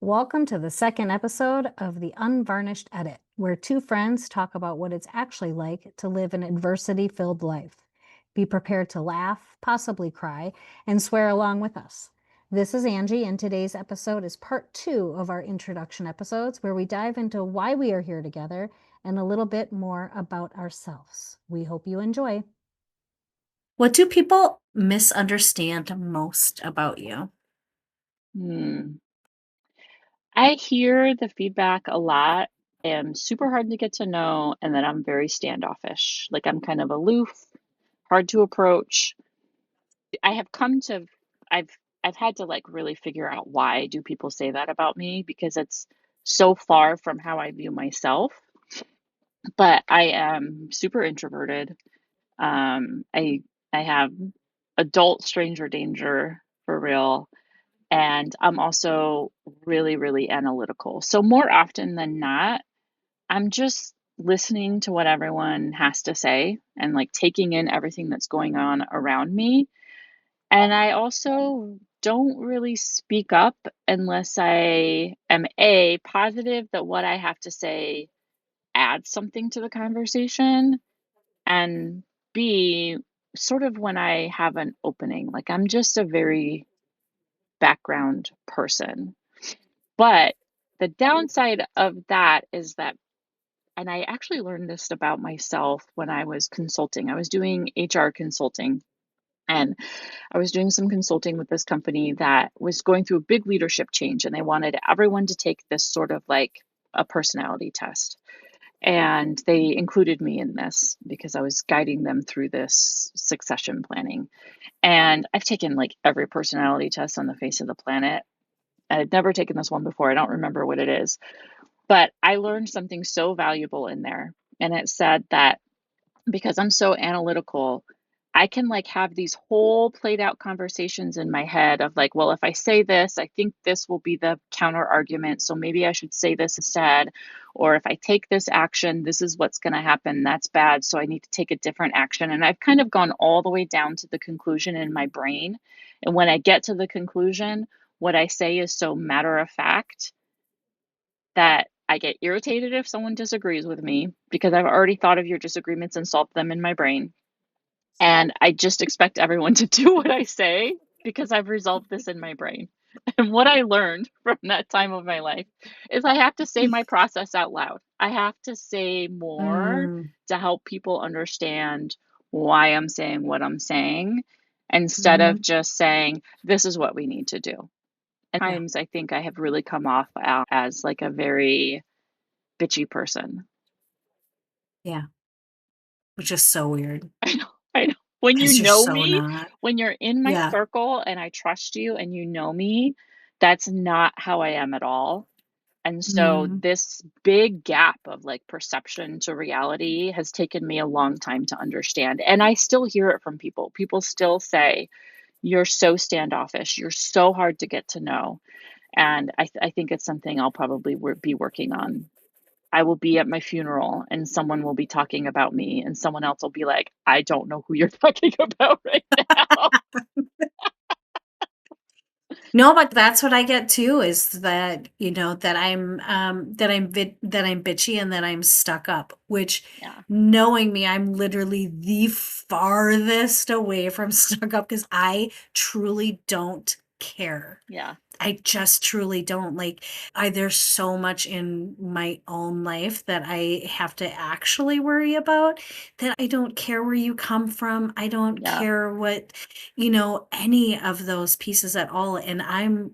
Welcome to the second episode of the Unvarnished Edit, where two friends talk about what it's actually like to live an adversity-filled life. Be prepared to laugh, possibly cry, and swear along with us. This is Angie, and today's episode is part 2 of our introduction episodes, where we dive into why we are here together and a little bit more about ourselves. We hope you enjoy. What do people misunderstand most about you? Hmm. I hear the feedback a lot. I am super hard to get to know, and that I'm very standoffish. Like I'm kind of aloof, hard to approach. I have come to I've I've had to like really figure out why do people say that about me because it's so far from how I view myself. But I am super introverted. I have adult stranger danger for real. And I'm also really, really analytical. So more often than not, I'm just listening to what everyone has to say and like taking in everything that's going on around me. And I also don't really speak up unless I am A, positive that what I have to say adds something to the conversation, and B, sort of when I have an opening. Like I'm just a very background person. But the downside of that is that, and I actually learned this about myself when I was consulting. I was doing HR consulting, and I was doing some consulting with this company that was going through a big leadership change, and they wanted everyone to take this sort of like a personality test. And they included me in this because I was guiding them through this succession planning. And I've taken like every personality test on the face of the planet. I had never taken this one before. I don't remember what it is. But I learned something so valuable in there. And it said that because I'm so analytical, I can like have these whole played out conversations in my head of like, well, if I say this, I think this will be the counter argument. So maybe I should say this instead. Or if I take this action, this is what's going to happen. That's bad. So I need to take a different action. And I've kind of gone all the way down to the conclusion in my brain. And when I get to the conclusion, what I say is so matter of fact that I get irritated if someone disagrees with me because I've already thought of your disagreements and solved them in my brain. And I just expect everyone to do what I say because I've resolved this in my brain. And what I learned from that time of my life is I have to say my process out loud. I have to say more Mm, to help people understand why I'm saying what I'm saying instead of mhm. just saying, this is what we need to do. And Yeah, times I think I have really come off as like a very bitchy person. yeah, which is so weird I know, I know. When you because you're know so me, not. when you're in my Yeah, circle and I trust you and you know me, that's not how I am at all. And so mm, this big gap of like perception to reality has taken me a long time to understand. And I still hear it from people. People still say, you're so standoffish. You're so hard to get to know. And I think it's something I'll probably be working on. I will be at my funeral and someone will be talking about me, and someone else will be like, I don't know who you're talking about right now. no, but that's what I get too, is that, that I'm bitchy and that I'm stuck up, which, Yeah. knowing me, I'm literally the farthest away from stuck up because I truly don't care. Yeah. I just truly don't like there's so much in my own life that I have to actually worry about that I don't care where you come from. I don't Yeah. care what, any of those pieces at all. And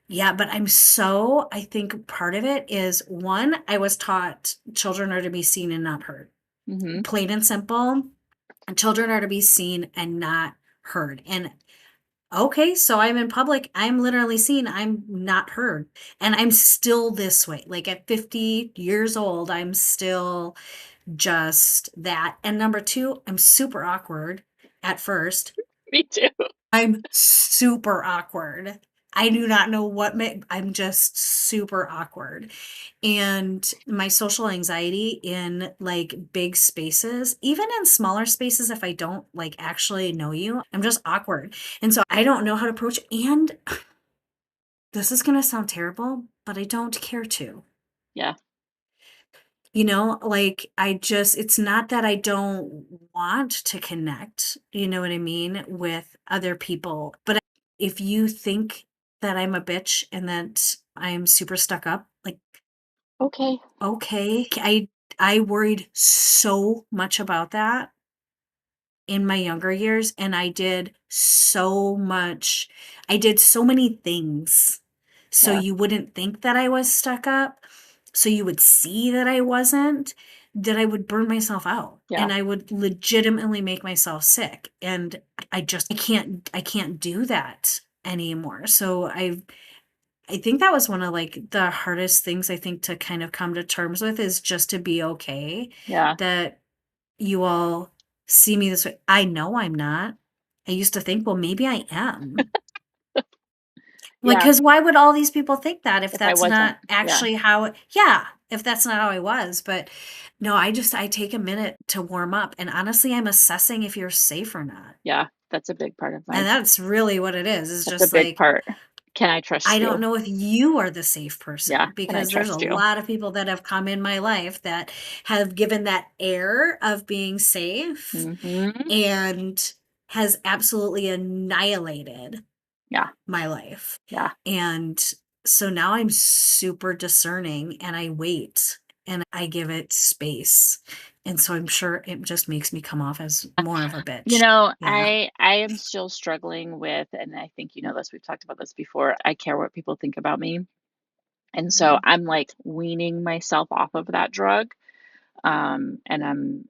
yeah, but I think part of it is one, I was taught children are to be seen and not heard. Hmm. Plain and simple. Children are to be seen and not heard. And okay, so I'm in public, I'm literally seen, I'm not heard, and I'm still this way. Like, at 50 years old, I'm still just that. And number 2, I'm super awkward at first. Me too. I'm super awkward. I do not know I'm just super awkward. And my social anxiety in like big spaces, even in smaller spaces, if I don't like actually know you, I'm just awkward. And so I don't know how to approach. And this is going to sound terrible, but I don't care to. Yeah. Like it's not that I don't want to connect, you know what I mean, with other people. But if you think that I'm a bitch and that I'm super stuck up, like, Okay. okay. I worried so much about that in my younger years, and I did so many things so Yeah. you wouldn't think that I was stuck up, so you would see that I wasn't, that I would burn myself out Yeah. and I would legitimately make myself sick, and I can't do that anymore. So I think that was one of like the hardest things I think to kind of come to terms with, is just to be okay Yeah. that you all see me this way. I know I'm not. I used to think, well, maybe I am. Like, Yeah. because why would all these people think that if If I that's wasn't. not Yeah. actually yeah, if that's not how I was. But no, I take a minute to warm up. And honestly, I'm assessing if you're safe or not. Yeah. That's a big part of And that's really what it is. It's that's a just big like, part. Can I I trust don't you? know if you are the safe Yeah. person, Can I because there's a trust you? lot of people that have come in my life that have given that air of being safe Mm-hmm. and has absolutely annihilated Yeah. my life. Yeah. And so now I'm super discerning and I wait and I give it space. And so I'm sure it just makes me come off as more of a bitch. Yeah. I am still struggling with, and I think you know this, we've talked about this before. I care what people think about me. And so Mhm. I'm like weaning myself off of that drug. And I'm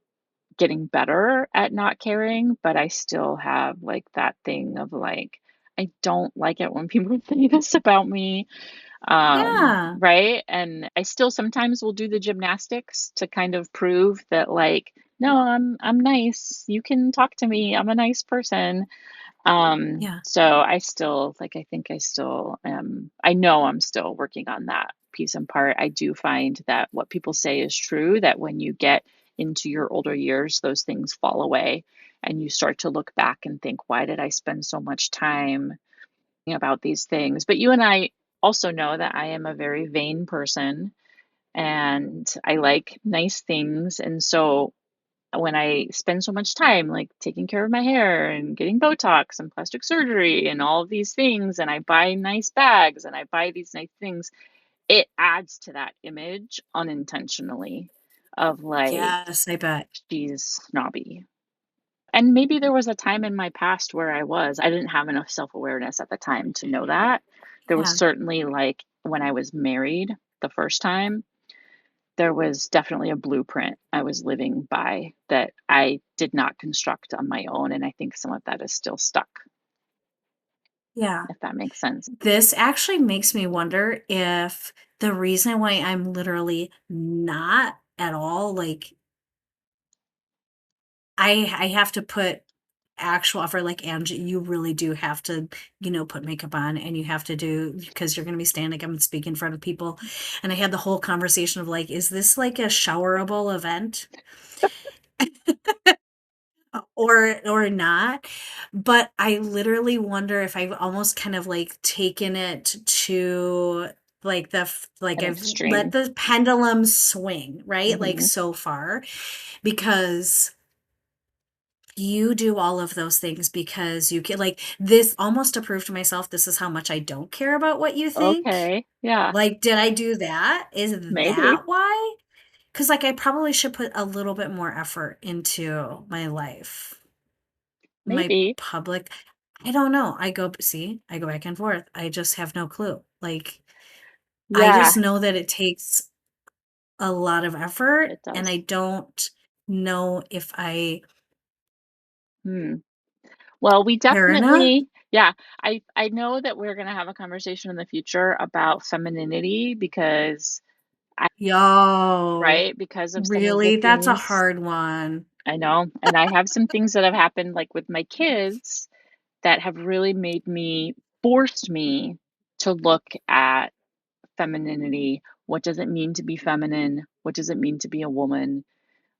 getting better at not caring, but I still have like that thing of like, I don't like it when people say this about me. Yeah. Right? And I still sometimes will do the gymnastics to kind of prove that like, no, I'm nice. You can talk to me. I'm a nice person. Yeah. So I still like I think I still am I know I'm still working on that piece and part. I do find that what people say is true, that when you get into your older years, those things fall away and you start to look back and think, why did I spend so much time about these things? But you and I also know that I am a very vain person and I like nice things. And so when I spend so much time like taking care of my hair and getting Botox and plastic surgery and all of these things, and I buy nice bags and I buy these nice things, it adds to that image unintentionally of like, Yes, I bet. she's snobby. And maybe there was a time in my past where I didn't have enough self awareness at the time to know that. There was Yeah. certainly like when I was married the first time, there was definitely a blueprint I was living by that I did not construct on my own. And I think some of that is still stuck, Yeah. if that makes sense. This actually makes me wonder if the reason why I'm literally not at all like I have to put actual offer like, Angie, you really do have to, put makeup on, and you have to do, because you're going to be standing up and speak in front of people. And I had the whole conversation of like, is this like a showerable event or not? But I literally wonder if I've almost kind of like taken it to like like An I've let extreme. the pendulum swing, right? Like Hmm. so far, because you do all of those things because you can, like, this almost to prove to myself this is how much I don't care about what you think. Okay. Yeah. Like, did I do that? Is Maybe. that why? Because like I probably should put a little bit more effort into my life, my Maybe. public. I don't know. I go back and forth. I just have no clue. Like, I Yeah, just know that it takes a lot of effort, it and I does. don't know if I Hmm. Well, we care enough. definitely, yeah, I know that we're going to have a conversation in the future about femininity because I, Yo, right, because of some of the really? That's a things hard one. I know. And I have some things that have happened like with my kids that have really made me forced me to look at femininity. What does it mean to be feminine? What does it mean to be a woman?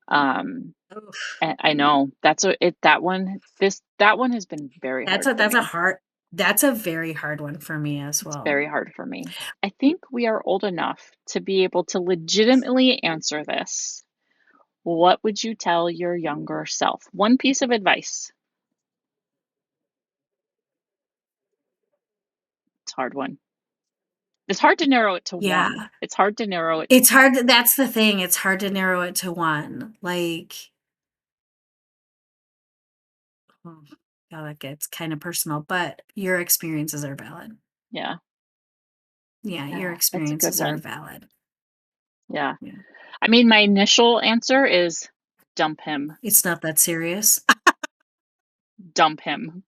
Um, Oof. and I know that's a it that one this that one has been very hard for That's a me. hard. That's a very hard one for me as It's well. very hard for me. I think we are old enough to be able to legitimately answer this. What would you tell your younger self? One piece of advice. It's a hard one. It's hard to narrow it to one. Yeah. It's hard to narrow it. It's hard that's the thing, it's hard to narrow it to one. Like, oh, yeah, that gets kinda personal, but your experiences are valid. Yeah. Yeah, your That's a good experiences are one. valid. Yeah. Yeah. I mean, my initial answer is dump him. It's not that serious. Dump him.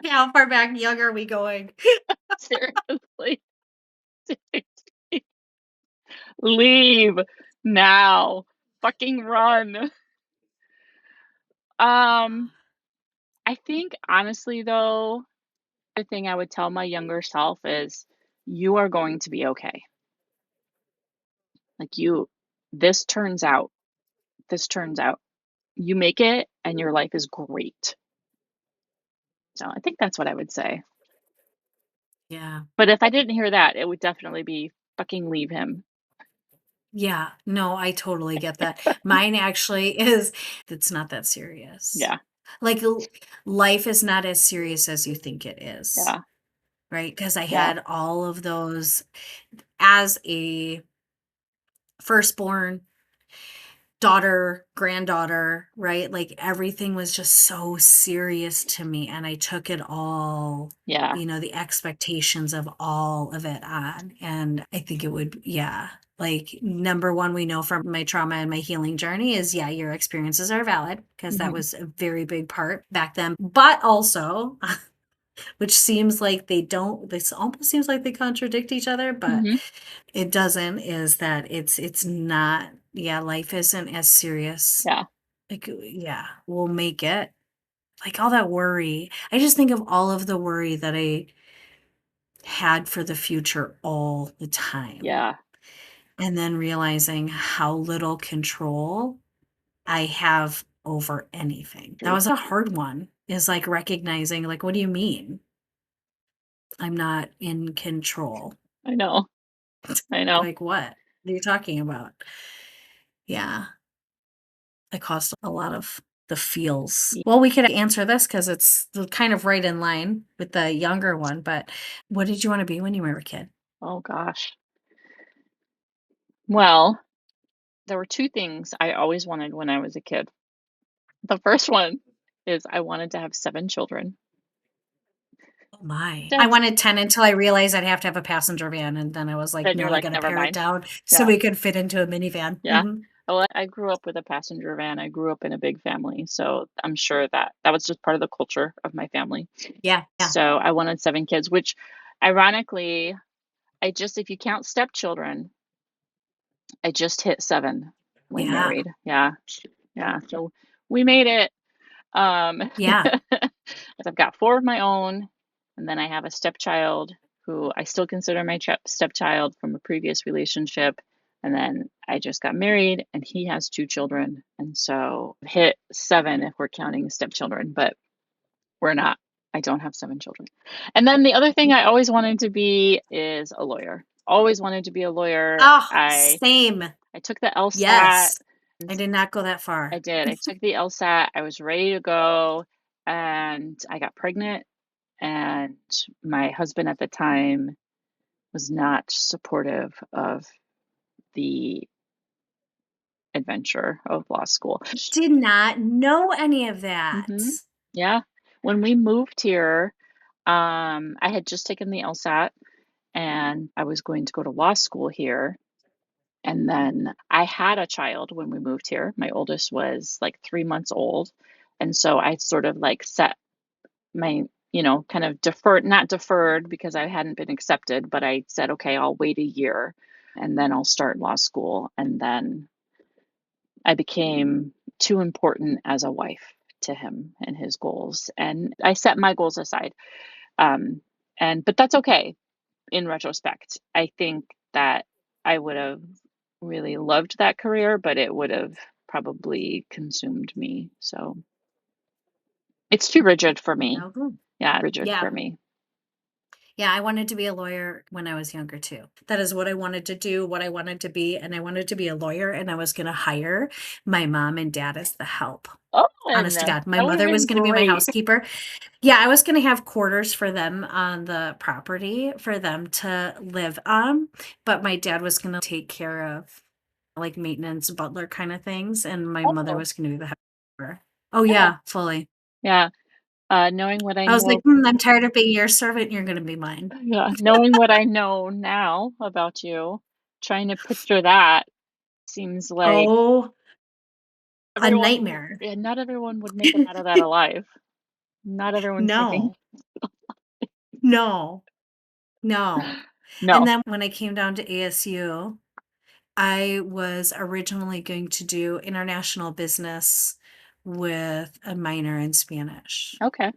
How far back young are we going? Seriously. Leave now. Fucking run. Um, I think honestly though, the thing I would tell my younger self is you are going to be okay. Like this turns out. This turns out. You make it and your life is great. So I think that's what I would say. Yeah. But if I didn't hear that, it would definitely be fucking leave him. Yeah. No, I totally get that. Mine actually is it's not that serious. Yeah. Like, life is not as serious as you think it is, Yeah. right? Because I Yeah. had all of those as a firstborn, daughter, granddaughter, right? Like, everything was just so serious to me, and I took it all, Yeah. the expectations of all of it on, and I think it would like, number one, we know from my trauma and my healing journey is, yeah, your experiences are valid, because that Mhm. was a very big part back then, but also which seems like this almost seems like they contradict each other, but Mhm. it doesn't, is that it's not, life isn't as serious. Yeah. Like, yeah, we'll make it. Like, all that worry. I just think of all of the worry that I had for the future all the time. Yeah. And then realizing how little control I have over anything. That True. was a hard one, is like recognizing, like, what do you mean I'm not in control? I know. I know. Like, what are you talking about? Yeah. It caused a lot of the feels. Well, we could answer this because it's kind of right in line with the younger one, but what did you want to be when you were a kid? Oh gosh. Well, there were two things I always wanted when I was a kid. The first one is I wanted to have 7 children. Oh my. I That's wanted 10 until I realized I'd have to have a passenger van. And then I was like, then no, you're I like, got to "Never pare it mind." down so Yeah. we could fit into a minivan. Yeah. Well, I grew up with a passenger van. I grew up in a big family, so I'm sure that that was just part of the culture of my family. Yeah. Yeah. So I wanted 7 kids, which ironically, if you count stepchildren, I just hit 7 when Yeah. married. Yeah. Yeah. So we made it. Yeah. 'Cause I've got 4 of my own, and then I have a stepchild who I still consider my stepchild from a previous relationship. And then I just got married, and he has 2 children, and so hit 7 if we're counting stepchildren, but we're not. I don't have 7 children. And then the other thing I always wanted to be is a lawyer. Always wanted to be a lawyer. Oh, I same. took the LSAT. Yes. I did not go that far. I did. I took the LSAT. I was ready to go, and I got pregnant, and my husband at the time was not supportive of the adventure of law school. Did not know any of that. Mhm. Yeah. When we moved here, I had just taken the LSAT, and I was going to go to law school here. And then I had a child when we moved here. My oldest was like 3 months old. And so I sort of like set my, kind of not deferred because I hadn't been accepted, but I said, okay, I'll wait a year and then I'll start law school. And then I became too important as a wife to him and his goals. And I set my goals aside. Um, but that's okay in retrospect. I think that I would have really loved that career, but it would have probably consumed me. So it's too rigid for me. Oh, Yeah, rigid yeah. for me. Yeah, I wanted to be a lawyer when I was younger too. That is what I wanted to do, what I wanted to be. And I wanted to be a lawyer, and I was going to hire my mom and dad as the help. Oh, and Honest to God, my that would have mother was been going to be my great. housekeeper. Yeah, I was going to have quarters for them on the property for them to live on, but my dad was going to take care of like maintenance, butler kind of things, and my mother Oh, was going to be the housekeeper. Oh yeah, yeah, fully. yeah. Knowing what I I was like, know, I'm tired of being your servant. You're going to be mine. yeah, knowing what I know now about you, trying to picture that seems like Oh, a everyone, nightmare. yeah, not everyone would make it out of that alive. Not everyone's making. No, no, no. And No. then when I came down to ASU, I was originally going to do international business with a minor in Spanish. Okay.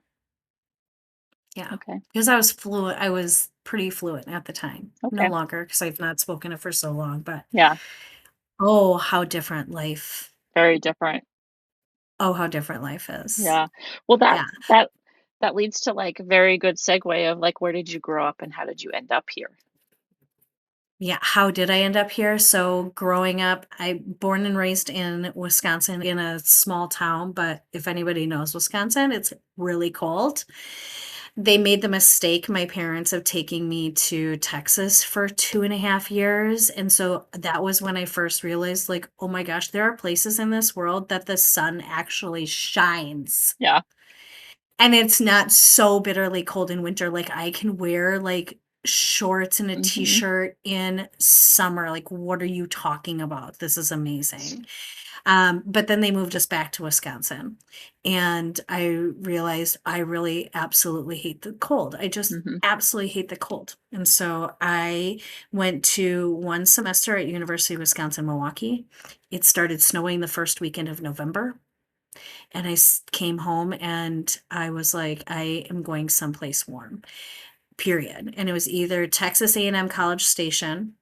Yeah, Okay. because I was fluent. I was pretty fluent at the time. No Okay. longer because I've not spoken it for so long. But Yeah. oh, how different life. Very different. Oh, how different life is. Yeah. Well, Yeah. that leads to like a very good segue of like where did you grow up and how did you end up here? Yeah, how did I end up here? So growing up, I born and raised in Wisconsin in a small town, but if anybody knows Wisconsin, it's really cold. They made the mistake, my parents, of taking me to Texas for 2.5 years. And so that was when I first realized, like, oh my gosh, there are places in this world that the sun actually shines. Yeah. And it's not so bitterly cold in winter. Like I can wear like shorts and a Mm-hmm. t-shirt in summer. Like, what are you talking about? This is amazing. But then they moved us back to Wisconsin. And I realized I really absolutely hate the cold. I just Mm-hmm. absolutely hate the cold. And so I went to one semester at University of Wisconsin, Milwaukee. It started snowing the first weekend of November. And I came home and I was like, I am going someplace warm, period. And it was either Texas A&M College Station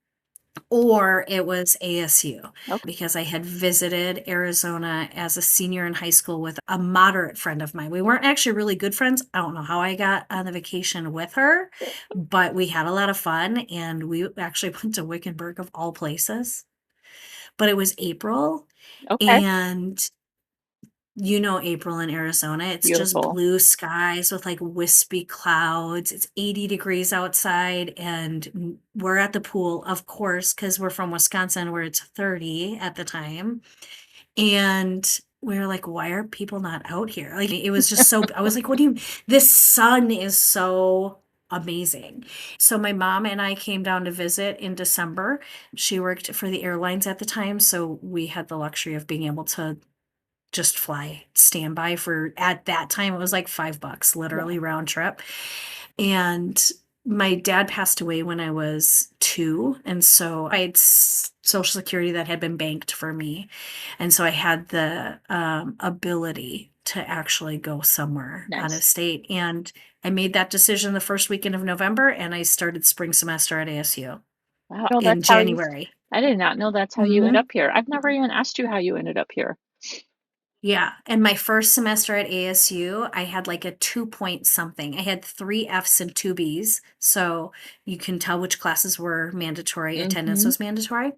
or it was ASU Okay. because I had visited Arizona as a senior in high school with a moderate friend of mine. We weren't actually really good friends. I don't know how I got on the vacation with her, but we had a lot of fun and we actually went to Wickenburg of all places. But it was April Okay. and April in Arizona, it's just Beautiful. blue skies with like wispy clouds. It's 80 degrees outside, and we're at the pool, of course, because we're from Wisconsin where it's 30 at the time. And we're like, why are people not out here? Like, it was just so, I was like, what do you, this sun is so amazing. So my mom and I came down to visit in December. She worked for the airlines at the time, so we had the luxury of being able to just fly standby for at that time it was like $5 Yeah. literally round trip. And my dad passed away when I was 2, and so I had social security that had been banked for me, and so I had the ability to actually go somewhere out of Nice. state. And I made that decision the first weekend of November, and I started spring semester at ASU Wow. Oh, in January. I did not know that's how you end Mhm. up here. I've never even asked you how you ended up here. Yeah, and my first semester at ASU, I had like a 2 point something. I had 3 Fs and 2 Bs, so you can tell which classes were mandatory. Attendance Mm-hmm. was mandatory.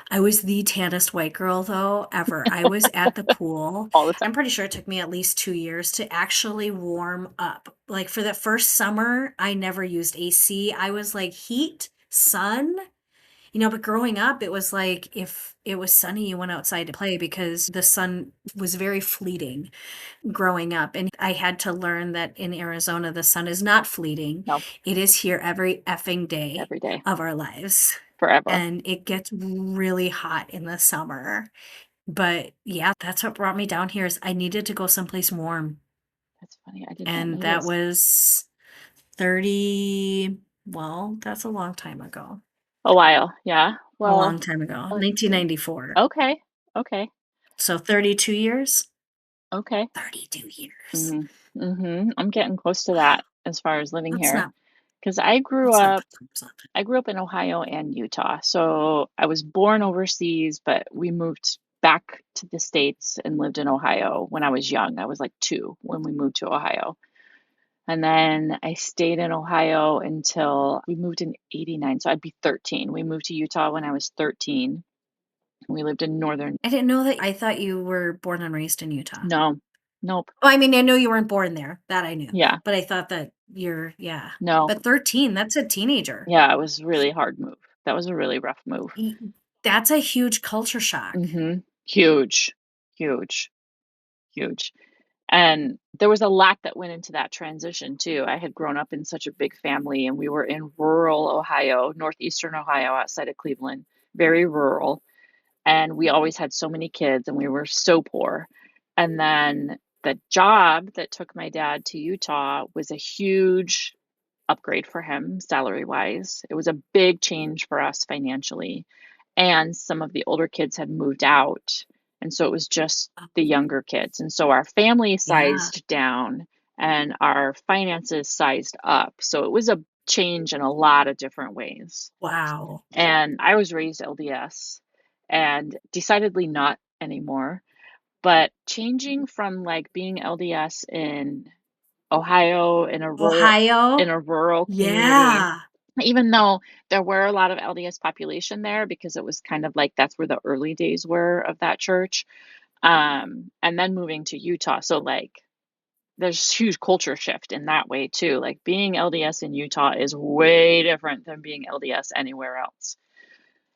I was the tannest white girl though ever. I was at the pool. All the time. I'm pretty sure it took me at least 2 years to actually warm up. Like for the first summer, I never used AC. I was like heat, sun, but growing up, it was like if it was sunny, you went outside to play because the sun was very fleeting growing up. And I had to learn that in Arizona, the sun is not fleeting. No, It is here every effing day every day, of our lives. forever. And it gets really hot in the summer. But yeah, that's what brought me down here is I needed to go someplace warm. That's funny. I did not And know that this. was 30, well, that's a long time ago. A while. Yeah. A Well, long time ago, let's see. 1994. Okay. Okay. So 32 years? Okay. 32 years. Mm-hmm. Mm-hmm. I'm getting close to that as far as living That's here. not Because that's not bad times up. I grew up in Ohio and Utah. So I was born overseas, but we moved back to the States and lived in Ohio when I was young. I was like 2 when we moved to Ohio. And then I stayed in Ohio until we moved in 89, so I'd be 13. We moved to Utah when I was 13. We lived in northern. I didn't know that. I thought you were born and raised in Utah. No. Nope. Oh, I mean, I know you weren't born there. That I knew. Yeah. But I thought that yeah. No. But 13, that's a teenager. Yeah, it was a really hard move. That was a really rough move. That's a huge culture shock. Huge. Huge. Huge. And there was a lot that went into that transition too. I had grown up in such a big family, and we were in rural Ohio, northeastern Ohio, outside of Cleveland, very rural. And we always had so many kids, and we were so poor. And then the job that took my dad to Utah was a huge upgrade for him, salary wise. It was a big change for us financially. And some of the older kids had moved out. And so it was just the younger kids. And so our family Yeah. sized down and our finances sized up. So it was a change in a lot of different ways. Wow. And I was raised LDS and decidedly not anymore. But changing from like being LDS in Ohio in a Ohio? rural community, Yeah. even though there were a lot of LDS population there because it was kind of like that's where the early days were of that church. And then moving to Utah. So like there's huge culture shift in that way too. Like being LDS in Utah is way different than being LDS anywhere else,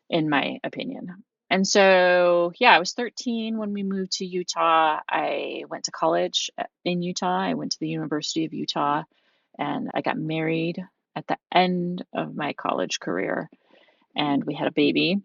in my opinion. And so, yeah, I was 13 when we moved to Utah. I went to college in Utah. I went to the University of Utah, and I got married at the end of my college career, and we had a baby.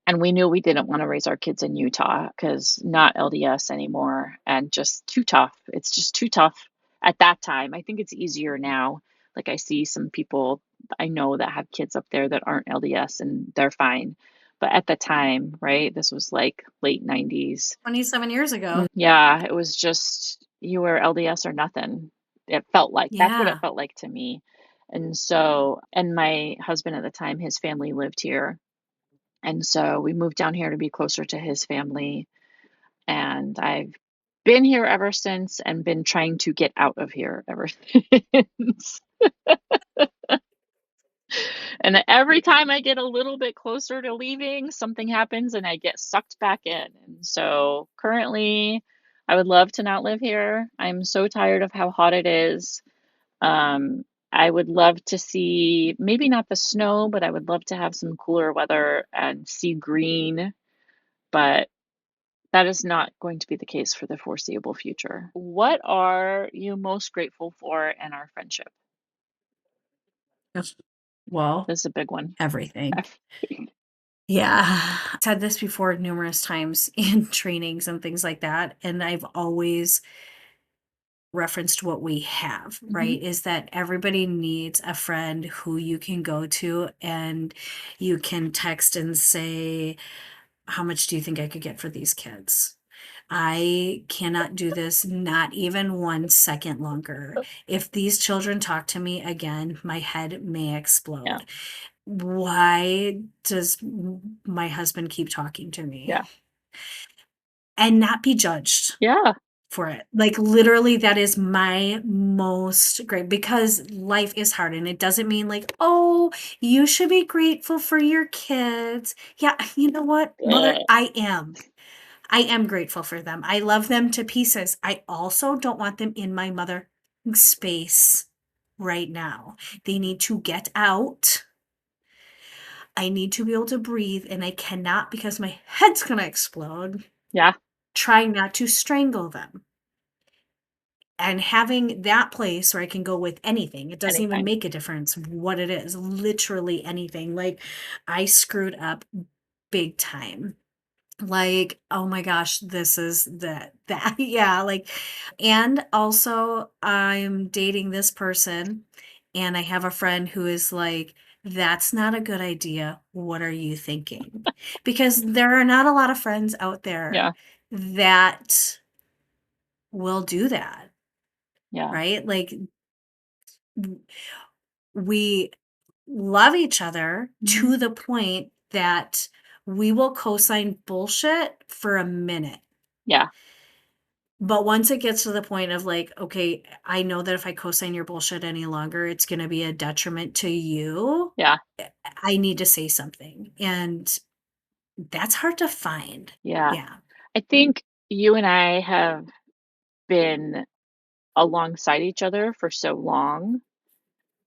And we knew we didn't want to raise our kids in Utah because not LDS anymore and just too tough. It's just too tough at that time. I think it's easier now. Like I see some people I know that have kids up there that aren't LDS and they're fine. But at the time, right, this was like late 90s. 27 years ago. Yeah, it was just you were LDS or nothing. It felt like that's what it Yeah. felt like to me. And so, and my husband at the time, his family lived here. And so we moved down here to be closer to his family. And I've been here ever since and been trying to get out of here ever since. And every time I get a little bit closer to leaving, something happens and I get sucked back in. And so currently, I would love to not live here. I'm so tired of how hot it is. I would love to see maybe not the snow, but I would love to have some cooler weather and see green. But that is not going to be the case for the foreseeable future. What are you most grateful for in our friendship? Well, This is a big one. everything. Yeah. I've said this before numerous times in trainings and things like that. And I've always referenced what we have, right? Is that everybody needs a friend who you can go to and you can text and say, how much do you think I could get for these kids? I cannot do this, not even 1 second longer. If these children talk to me again, my head may explode. Yeah. Why does my husband keep talking to me? Yeah. And not be judged Yeah. for it. Like literally that is my most great because life is hard and it doesn't mean like, oh, you should be grateful for your kids. Yeah, you know what, mother, I am grateful for them. I love them to pieces. I also don't want them in my mother space right now. They need to get out. I need to be able to breathe, and I cannot because my head's going to explode. Yeah. Trying not to strangle them. And having that place where I can go with anything, it doesn't even Anything. make a difference what it is, literally anything. Like, I screwed up big time. Like, oh my gosh, this is that, yeah, like, and also I'm dating this person, and I have a friend who is like, that's not a good idea. What are you thinking? Because there are not a lot of friends out there Yeah. that will do that. Yeah. Right? Like we love each other to the point that we will co-sign bullshit for a minute. Yeah. But once it gets to the point of like, okay, I know that if I co-sign your bullshit any longer, it's going to be a detriment to you. Yeah. I need to say something. And that's hard to find. Yeah. Yeah. I think you and I have been alongside each other for so long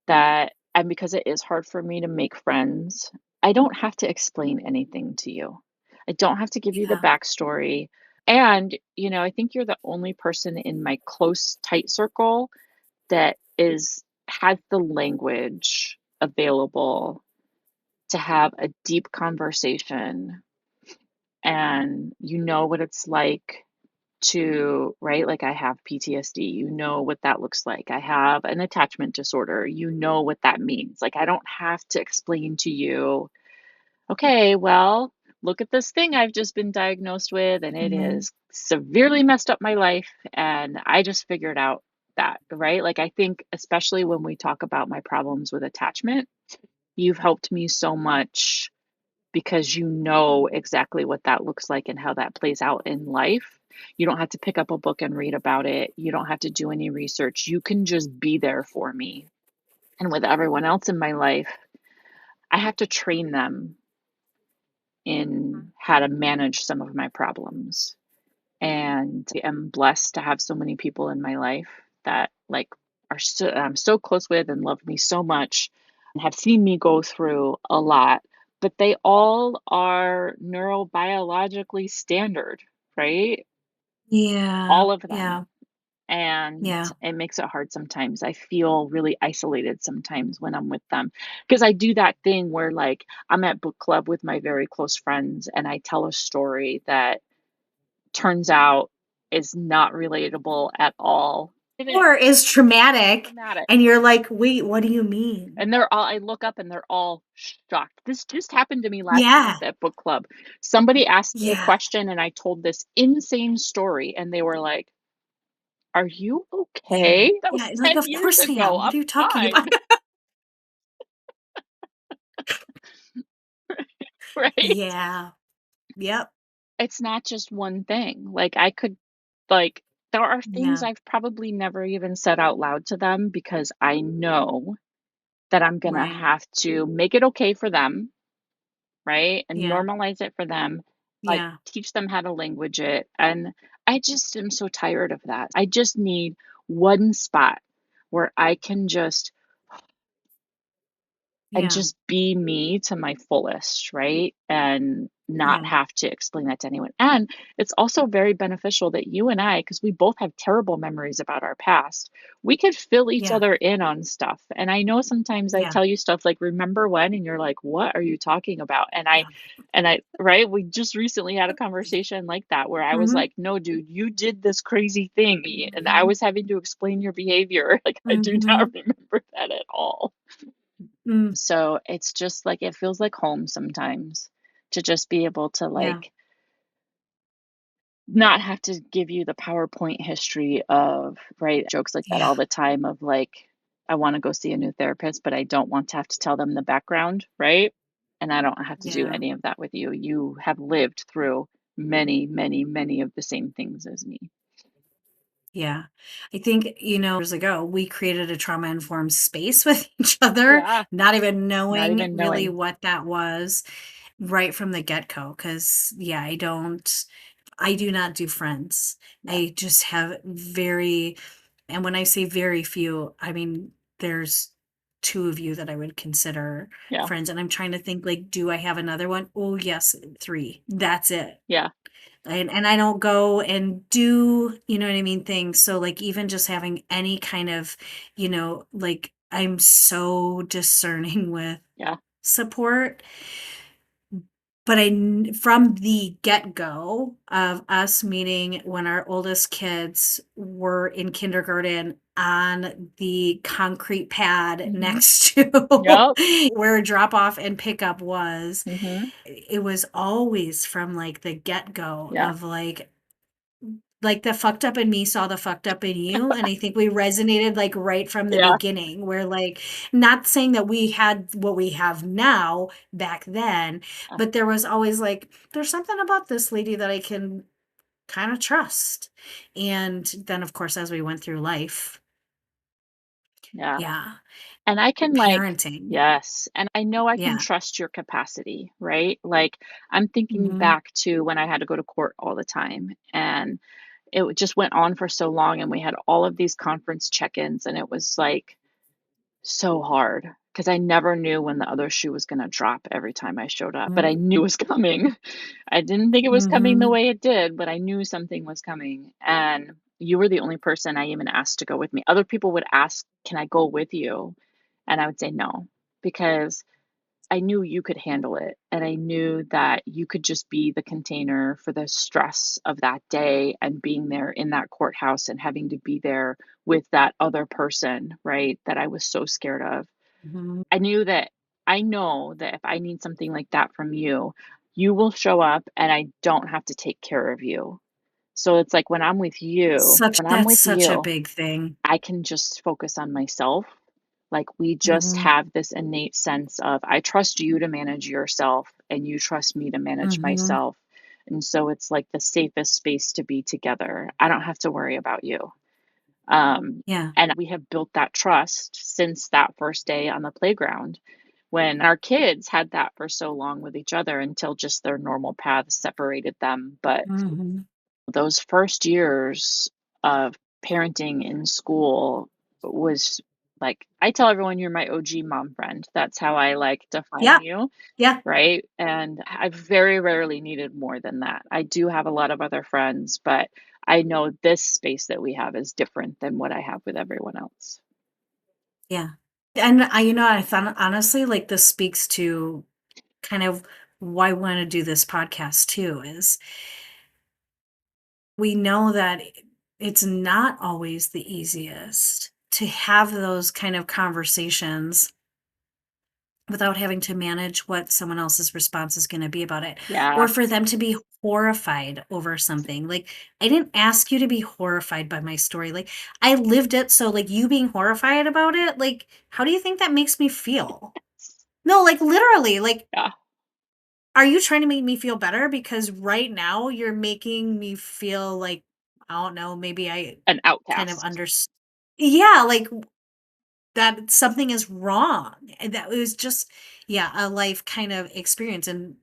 that, and because it is hard for me to make friends, I don't have to explain anything to you. I don't have to give you the Yeah. backstory. And, I think you're the only person in my close, tight circle that has the language available to have a deep conversation, and you know what it's like to, right? Like, I have PTSD, you know what that looks like. I have an attachment disorder, you know what that means. Like, I don't have to explain to you, okay, well, look at this thing I've just been diagnosed with, and it Mhm. has severely messed up my life, and I just figured out that, right? Like, I think, especially when we talk about my problems with attachment, you've helped me so much because you know exactly what that looks like and how that plays out in life. You don't have to pick up a book and read about it. You don't have to do any research. You can just be there for me. And with everyone else in my life, I have to train them in how to manage some of my problems. And I am blessed to have so many people in my life that I'm so close with and love me so much and have seen me go through a lot, but they all are neurobiologically standard, right? Yeah. All of Yeah. them. And Yeah. it makes it hard sometimes. I feel really isolated sometimes when I'm with them because I do that thing where, like, I'm at book club with my very close friends and I tell a story that turns out is not relatable at all. Or is traumatic. Dramatic. And you're like, wait, what do you mean? And I look up and they're all shocked. This just happened to me last Yeah. month at book club. Somebody asked me a Yeah. question and I told this insane story and they were like, "Are you Yeah. okay? That Yeah. was Like, 10 of years course I ago. am. What I'm are you talking fine." about? Right? Yeah. Yep. It's not just one thing. Like, there are things Yeah. I've probably never even said out loud to them because I know that I'm gonna Right. have to make it okay for them, right? And Yeah. normalize it for them, like, Yeah. teach them how to language it, and I just am so tired of that. I just need one spot where I can just and Yeah. just be me to my fullest, right? And not Yeah. have to explain that to anyone. And it's also very beneficial that you and I, because we both have terrible memories about our past, we could fill each Yeah. other in on stuff. And I know sometimes I Yeah. tell you stuff like, remember when? And you're like, what are you talking about? Yeah. Right? We just recently had a conversation like that where I was Mhm. like, no, dude, you did this crazy thing. And I Mhm. was having to explain your behavior. Like, I do not Mhm. remember that at all. Mm. So it's just like it feels like home sometimes to just be able to, Yeah. like, not have to give you the PowerPoint history of, right, jokes like that Yeah. all the time of like, I want to go see a new therapist, but I don't want to have to tell them the background, right? And I don't have to do Yeah. any of that with you. You have lived through many, many, many of the same things as me. Yeah. I think, years ago, we created a trauma-informed space with each other, Yeah, not even not knowing even really knowing. what that was right from the get-go. Because yeah, I do not do friends. Yeah, I just have very and when I say very few, I mean, there's 2 of you that I would consider yeah, friends, and I'm trying to think, like, do I have another one? Oh, yes, 3. That's it. yeah, And I don't go and do, you know what I mean, things. So like even just having any kind of, like I'm so discerning with yeah. support, but from the get-go of us meeting when our oldest kids were in kindergarten on the concrete pad Hmm. next to Yep. where drop off and pickup was, Hmm. it was always from like the get-go Yeah. of like like the fucked up in me saw the fucked up in you. And I think we resonated like right from the Yeah. beginning. We're like, not saying that we had what we have now back then, but there was always like, there's something about this lady that I can kind of trust. And then, of course, as we went through life, Yeah. yeah, And I can parenting. yes, and I know I can Yeah. trust your capacity, right? Like, I'm thinking Hmm. back to when I had to go to court all the time, and just went on for so long, and we had all of these conference check-ins, and it was, like, so hard because I never knew when the other shoe was gonna drop every time I showed up, but I knew it was coming. I didn't think it was coming the Hmm. way it did, but I knew something was coming, and you were the only person I even asked to go with me. Other people would ask, "Can I go with you?" And I would say no, because I knew you could handle it, and I knew that you could just be the container for the stress of that day and being there in that courthouse and having to be there with that other person, right, that I was so scared of. Hmm. I know that if I need something like that from you, you will show up and I don't have to take care of you. So it's like That's such a big thing. I can just focus on myself. Like, we just Hmm. have this innate sense of, I trust you to manage yourself and you trust me to manage Hmm. myself. And so it's like the safest space to be together. I don't have to worry about you. Yeah. And we have built that trust since that first day on the playground when our kids had that for so long with each other until just their normal paths separated them. But Hmm. those first years of parenting in school was like, I tell everyone you're my OG mom friend. That's how I like define Yeah. you, Yeah. right? And I very rarely needed more than that. I do have a lot of other friends, but I know this space that we have is different than what I have with everyone else. Yeah. And I found honestly, like this speaks to kind of why I want to do this podcast too, is we know that it's not always the easiest to have those kind of conversations without having to manage what someone else's response is going to be about it, or Yeah. for them to be horrified over something. Like, I didn't ask you to be horrified by my story. Like, I lived it. So, like, you being horrified about it, like, how do you think that makes me feel? No, like, literally, like, Yeah. are you trying to make me feel better? Because right now you're making me feel like, I don't know, maybe I An kind of outcast. understand. Yeah, like that something is wrong. And that was just, yeah, a life kind of experience. And,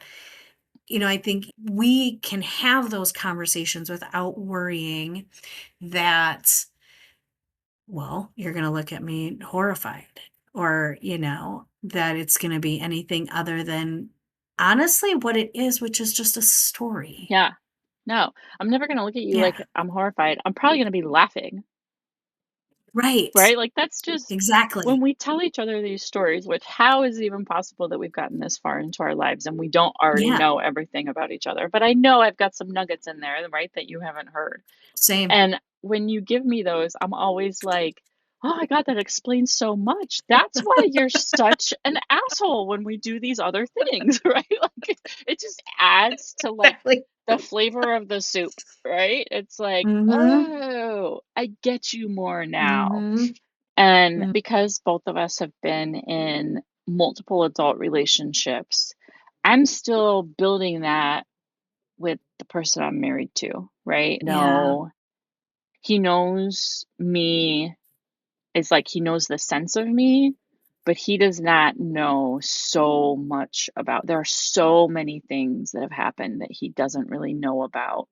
I think we can have those conversations without worrying that, well, you're going to look at me horrified, or, that it's going to be anything other than honestly what it is, which is just a story. Yeah. No, I'm never going to look at you like Yeah. I'm horrified. I'm probably going to be laughing. Right. Right? Like, that's just when Exactly. we tell each other these stories, which how is it even possible that we've gotten this far into our lives and we don't already Yeah. know everything about each other? But I know I've got some nuggets in there, right, that you haven't heard. Same. And when you give me those, I'm always like, "Oh my god, that explains so much. That's why you're such an asshole when we do these other things," right? Like, it just adds to, like, Exactly. the flavor of the soup, right? It's like, Mhm. "Oh, I get you more now." Mhm. And Mm. because both of us have been in multiple adult relationships, I'm still building that with the person I'm married to, right? Yeah. No, he knows me. It's like he knows the sense of me, but he does not know so much about. There are so many things that have happened that he doesn't really know about.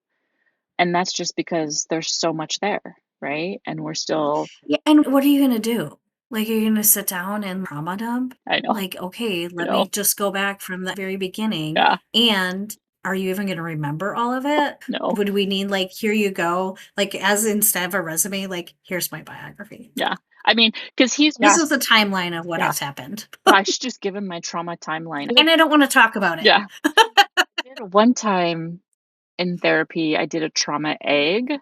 And that's just because there's so much there, right? And we're still, Yeah, and what are you gonna do? Like, you're gonna sit down and trauma dump? I know, Like, okay, I let me know, just go back from the very beginning, yeah, and are you even gonna remember all of it? no, Would we need, like, here you go, like, as instead of a resume, like, here's my biography. yeah. I mean, because he's This is asked, the timeline of what yeah, has happened, I should just give him my trauma timeline. and I don't wanna talk about it. Yeah. One time in therapy, I did a trauma egg,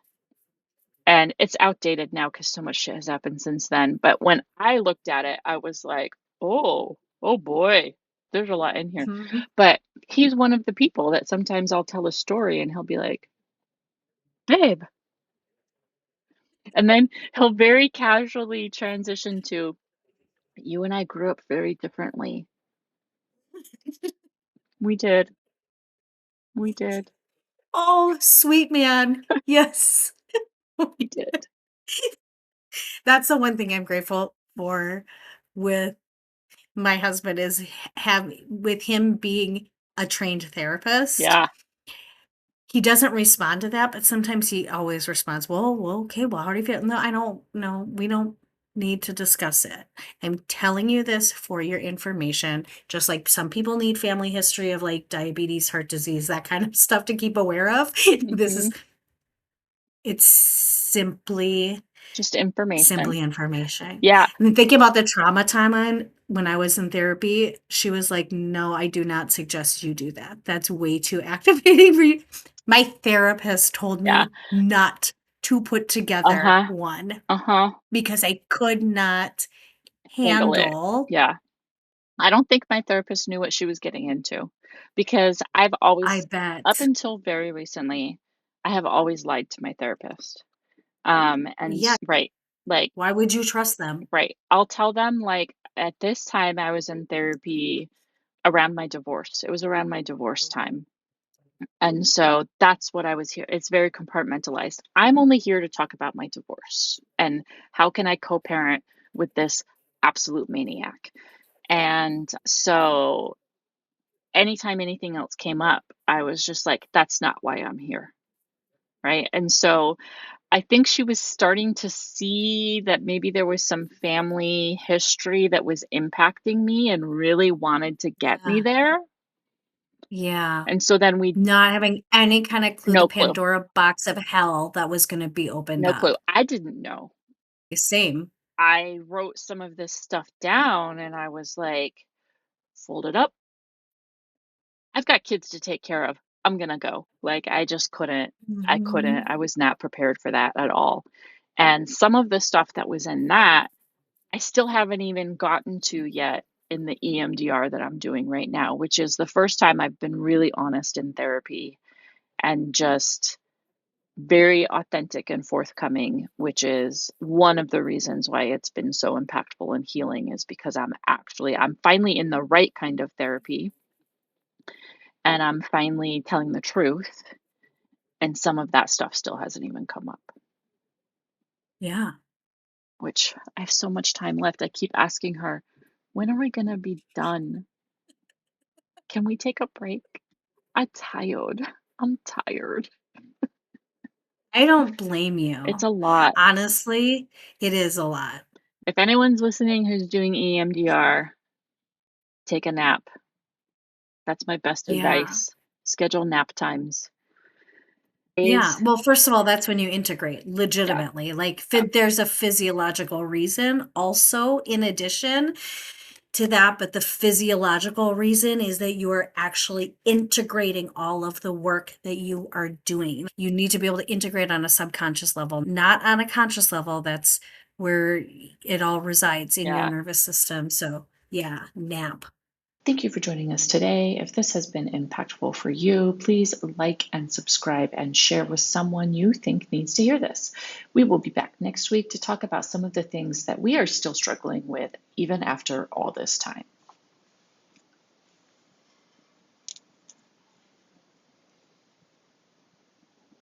and it's outdated now because so much shit has happened since then. But when I looked at it, I was like, oh boy, there's a lot in here. Mhm. But he's one of the people that sometimes I'll tell a story and he'll be like, babe, And then he'll very casually transition to, you and I grew up very differently. We did. We did. Oh, sweet man. Yes. We did. That's the one thing I'm grateful for with my husband is with him being a trained therapist. Yeah. He doesn't respond to that, but sometimes he always responds, well, okay, well, how do you feel? No, I don't know. We don't need to discuss it. I'm telling you this for your information. Just like some people need family history of like diabetes, heart disease, that kind of stuff to keep aware of. Mhm. It's simply Just information. information. Yeah. And thinking about the trauma timeline when I was in therapy, she was like, no, I do not suggest you do that. That's way too activating for you. My therapist told Yeah. me not to put together Uh-huh. one Uh-huh. because I could not Handle it. handle. Yeah. I don't think my therapist knew what she was getting into because I up bet. until very recently, I have always lied to my therapist. And Yeah. right, like, Why would you trust them? right. I'll tell them, like, at this time, I was in therapy around my divorce. It was around my divorce time. And so that's what I was here. It's very compartmentalized. I'm only here to talk about my divorce and how can I co-parent with this absolute maniac. And so anytime anything else came up, I was just like, that's not why I'm here. Right. And so I think she was starting to see that maybe there was some family history that was impacting me and really wanted to get me Yeah. there. Yeah. And so then Not having any kind of clue, the no clue, Pandora box of hell that was going to be opened no clue. up. I didn't know. Same. I wrote some of this stuff down and I was like, fold it up. I've got kids to take care of. I'm gonna go. Like, I just couldn't. I couldn't. Mhm. I was not prepared for that at all. And some of the stuff that was in that, I still haven't even gotten to yet in the EMDR that I'm doing right now, which is the first time I've been really honest in therapy and just very authentic and forthcoming, which is one of the reasons why it's been so impactful and healing is because I'm finally in the right kind of therapy and I'm finally telling the truth. And some of that stuff still hasn't even come up, Yeah. which I have so much time left. I keep asking her, when are we going to be done? Can we take a break? I'm tired. I'm tired. I don't blame It's you. a lot. Honestly, it is a lot. If anyone's listening who's doing EMDR, take a nap. That's my best Yeah. advice. Schedule nap times. Yeah. Days. Well, first of all, that's when you integrate Yeah. legitimately. Like Yeah. there's a physiological reason also in addition to that, but the physiological reason is that you are actually integrating all of the work that you are doing. You need to be able to integrate on a subconscious level, not on a conscious level. That's where it all resides in your Yeah. nervous system. So, yeah, nap. Thank you for joining us today. If this has been impactful for you, please like and subscribe and share with someone you think needs to hear this. We will be back next week to talk about some of the things that we are still struggling with, even after all this time.